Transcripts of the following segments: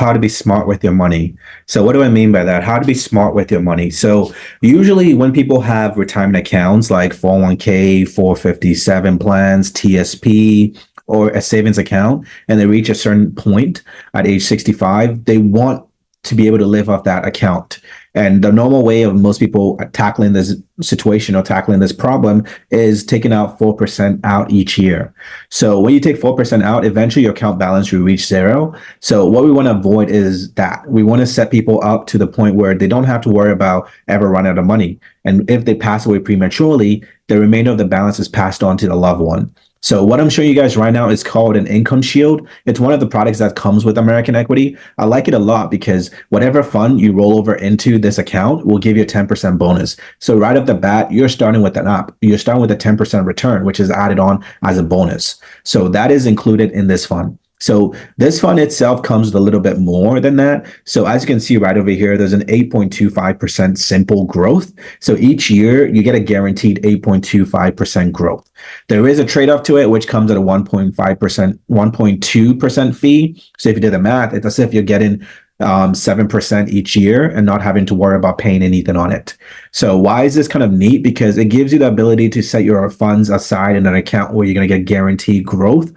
how to be smart with your money. So what do I mean by that? How to be smart with your money. So usually when people have retirement accounts like 401k, 457 plans, TSP, or a savings account, and they reach a certain point at age 65, they want to be able to live off that account. And the normal way of most people tackling this situation or tackling this problem is taking out 4% out each year. So when you take 4% out, eventually your account balance will reach zero. So what we want to avoid is that we want to set people up to the point where they don't have to worry about ever running out of money. And if they pass away prematurely, the remainder of the balance is passed on to the loved one. So what I'm showing you guys right now is called an income shield. It's one of the products that comes with American Equity. I like it a lot because whatever fund you roll over into this account will give you a 10% bonus. So right off the bat, you're starting with an app. You're starting with a 10% return, which is added on as a bonus. So that is included in this fund. So this fund itself comes with a little bit more than that. So as you can see right over here, there's an 8.25% simple growth. So each year you get a guaranteed 8.25% growth. There is a trade-off to it, which comes at a 1.5%, 1.2% fee. So if you did the math, it's as if you're getting 7% each year and not having to worry about paying anything on it. So why is this kind of neat? Because it gives you the ability to set your funds aside in an account where you're going to get guaranteed growth.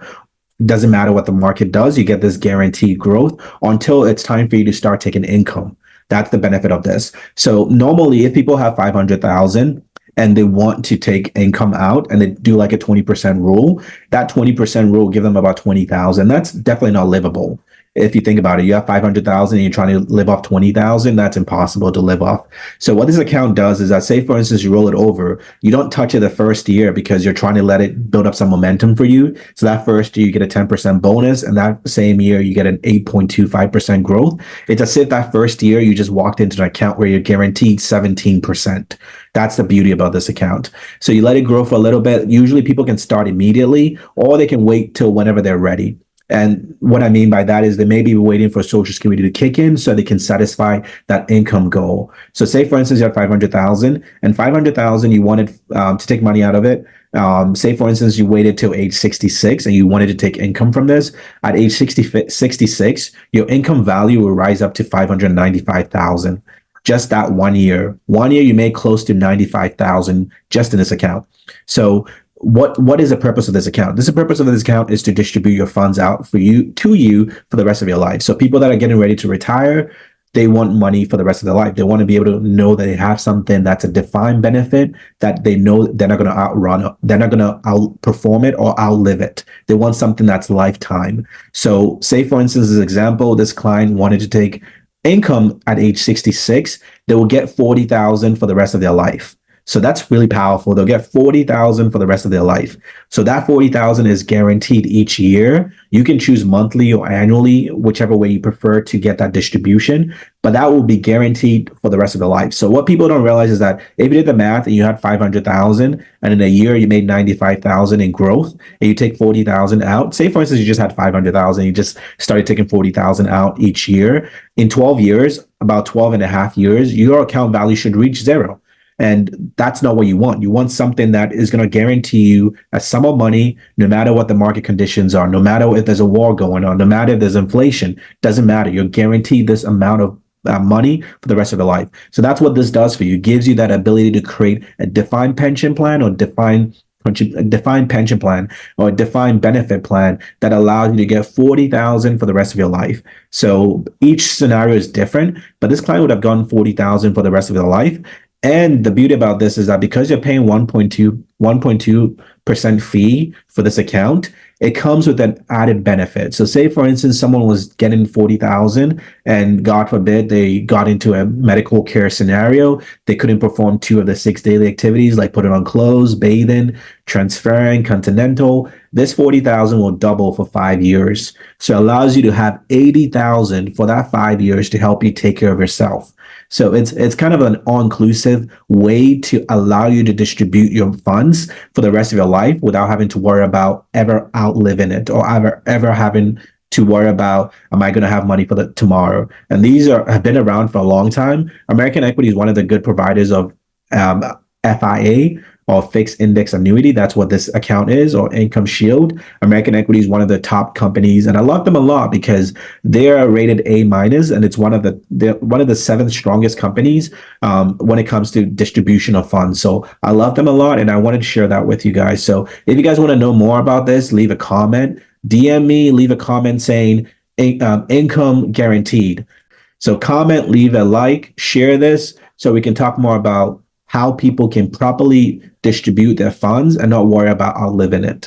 Doesn't matter what the market does, you get this guaranteed growth until it's time for you to start taking income. That's the benefit of this. So normally if people have 500,000 and they want to take income out and they do like a 20% rule, that 20% rule will give them about 20,000. That's definitely not livable. If you think about it, you have 500,000 and you're trying to live off 20,000, that's impossible to live off. So what this account does is that, say for instance, you roll it over, you don't touch it the first year because you're trying to let it build up some momentum for you. So that first year you get a 10% bonus, and that same year you get an 8.25% growth. It's as if that first year you just walked into an account where you're guaranteed 17%. That's the beauty about this account. So you let it grow for a little bit. Usually people can start immediately, or they can wait till whenever they're ready. And what I mean by that is they may be waiting for Social Security to kick in so they can satisfy that income goal. So say, for instance, you have 500,000 and 500,000, you wanted to take money out of it. Say, for instance, you waited till age 66 and you wanted to take income from this. At age 66, your income value will rise up to 595,000. Just that 1 year. 1 year, you made close to 95,000 just in this account. So what is the purpose of this account? The purpose of this account is to distribute your funds out for you for the rest of your life. So people that are getting ready to retire, they want money for the rest of their life. They want to be able to know that they have something that's a defined benefit that they know they're not going to outrun, they're not going to outperform it or outlive it. They want something that's lifetime. So say, for instance, as an example, this client wanted to take income at age 66, they will get 40,000 for the rest of their life. So that's really powerful. They'll get 40,000 for the rest of their life. So that 40,000 is guaranteed each year. You can choose monthly or annually, whichever way you prefer to get that distribution, but that will be guaranteed for the rest of their life. So what people don't realize is that if you did the math and you had 500,000 and in a year you made 95,000 in growth and you take 40,000 out, say for instance, you just had 500,000, you just started taking 40,000 out each year. In 12 years, about 12 and a half years, your account value should reach zero. And that's not what you want. You want something that is going to guarantee you a sum of money, no matter what the market conditions are, no matter if there's a war going on, no matter if there's inflation, doesn't matter. You're guaranteed this amount of money for the rest of your life. So that's what this does for you. It gives you that ability to create a defined pension plan or defined pension plan or a defined benefit plan that allows you to get 40,000 for the rest of your life. So each scenario is different, but this client would have gotten 40,000 for the rest of their life. And the beauty about this is that because you're paying 1.2% fee for this account, it comes with an added benefit. So say, for instance, someone was getting 40,000 and God forbid they got into a medical care scenario. They couldn't perform 2 of the 6 daily activities like putting on clothes, bathing, transferring, continental. This 40,000 will double for 5 years. So it allows you to have 80,000 for that 5 years to help you take care of yourself. So it's kind of an all-inclusive way to allow you to distribute your funds for the rest of your life without having to worry about ever outliving it or ever having to worry about, am I going to have money for the tomorrow? And these have been around for a long time. American Equity is one of the good providers of FIA, or fixed index annuity. That's what this account is, or income shield. American Equity is one of the top companies, and I love them a lot because they're rated A minus, and it's one of the seven strongest companies when it comes to distribution of funds. So I love them a lot, and I wanted to share that with you guys. So if you guys want to know more about this, leave a comment, DM me, leave a comment saying income guaranteed. So comment, leave a like, share this so we can talk more about how people can properly distribute their funds and not worry about outliving it.